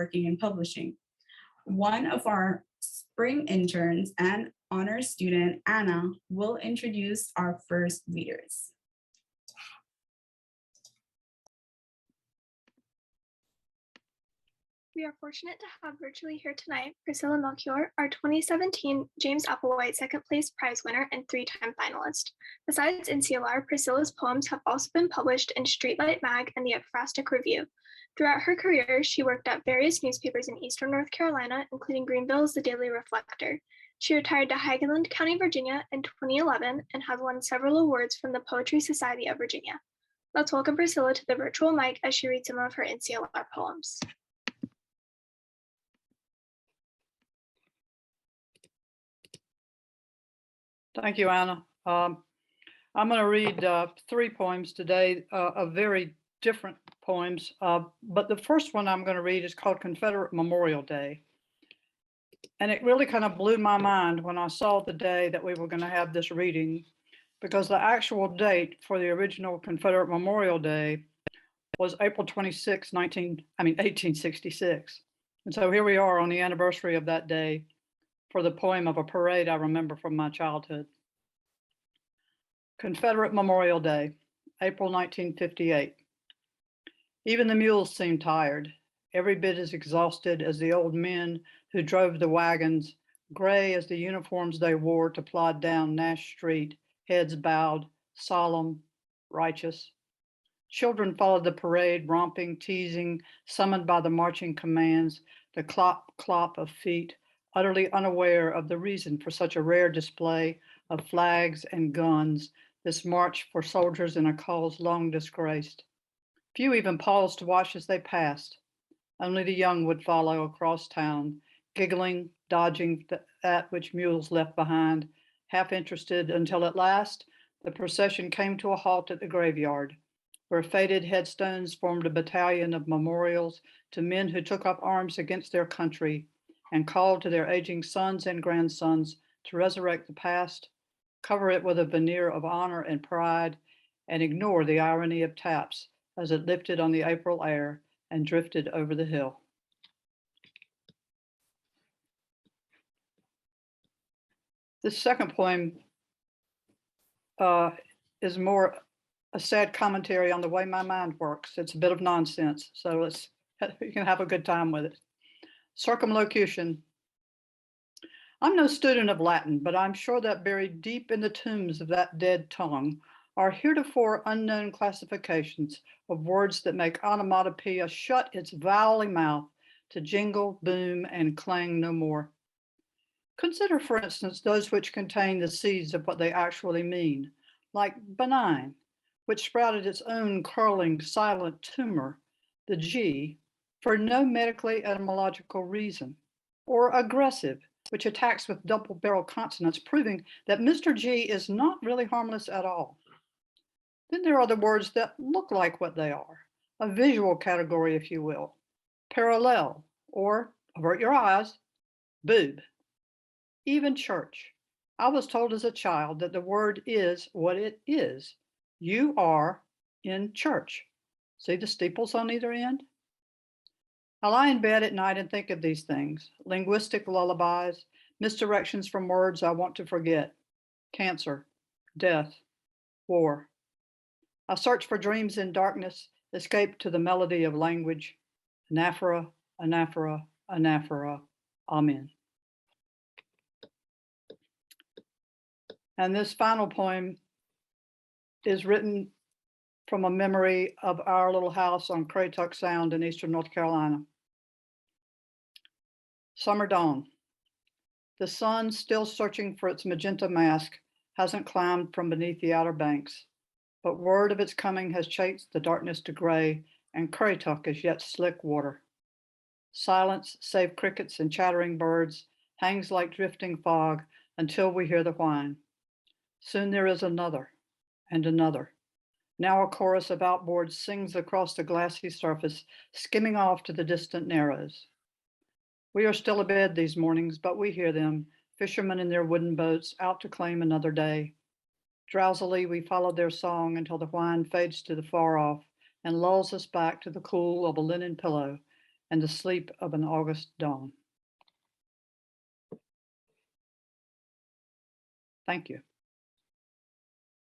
working in publishing. One of our spring interns and honor student, Anna, will introduce our first readers. We are fortunate to have virtually here tonight Priscilla Melchior, our 2017 James Applewhite second place prize winner and 3-time finalist. Besides NCLR, Priscilla's poems have also been published in Streetlight Mag and the Ekphrastic Review. Throughout her career, she worked at various newspapers in Eastern North Carolina, including Greenville's The Daily Reflector. She retired to Hageland County, Virginia in 2011 and has won several awards from the Poetry Society of Virginia. Let's welcome Priscilla to the virtual mic as she reads some of her NCLR poems. Thank you, Anna. I'm going to read 3 poems today, of very different poems, but the first one I'm going to read is called Confederate Memorial Day. And it really kind of blew my mind when I saw the day that we were going to have this reading, because the actual date for the original Confederate Memorial Day was April 26, 1866. And so here we are on the anniversary of that day for the poem of a parade I remember from my childhood. Confederate Memorial Day, April 1958. Even the mules seemed tired, every bit as exhausted as the old men who drove the wagons, gray as the uniforms they wore to plod down Nash Street, heads bowed, solemn, righteous. Children followed the parade, romping, teasing, summoned by the marching commands, the clop, clop of feet, utterly unaware of the reason for such a rare display of flags and guns, this march for soldiers in a cause long disgraced. Few even paused to watch as they passed. Only the young would follow across town, giggling, dodging that which mules left behind, half interested until at last the procession came to a halt at the graveyard, where faded headstones formed a battalion of memorials to men who took up arms against their country and called to their aging sons and grandsons to resurrect the past, cover it with a veneer of honor and pride, and ignore the irony of taps as it lifted on the April air and drifted over the hill. This second poem is more a sad commentary on the way my mind works. It's a bit of nonsense, so you can have a good time with it. Circumlocution. I'm no student of Latin, but I'm sure that buried deep in the tombs of that dead tongue are heretofore unknown classifications of words that make onomatopoeia shut its vowely mouth to jingle, boom, and clang no more. Consider, for instance, those which contain the seeds of what they actually mean, like benign, which sprouted its own curling, silent tumor, the G, for no medically etymological reason, or aggressive, which attacks with double-barrel consonants, proving that Mr. G is not really harmless at all. Then there are the words that look like what they are, a visual category, if you will, parallel, or, avert your eyes, boob. Even church. I was told as a child that the word is what it is. You are in church. See the steeples on either end? I lie in bed at night and think of these things, linguistic lullabies, misdirections from words I want to forget, cancer, death, war. I search for dreams in darkness, escape to the melody of language, anaphora, anaphora, anaphora, amen. And this final poem is written from a memory of our little house on Craytuck Sound in Eastern North Carolina. Summer dawn. The sun, still searching for its magenta mask, hasn't climbed from beneath the outer banks, but word of its coming has chased the darkness to gray, and Craytuck is yet slick water. Silence, save crickets and chattering birds, hangs like drifting fog until we hear the whine. Soon there is another and another. Now a chorus of outboards sings across the glassy surface, skimming off to the distant narrows. We are still abed these mornings, but we hear them, fishermen in their wooden boats, out to claim another day. Drowsily, we follow their song until the whine fades to the far off and lulls us back to the cool of a linen pillow and the sleep of an August dawn. Thank you.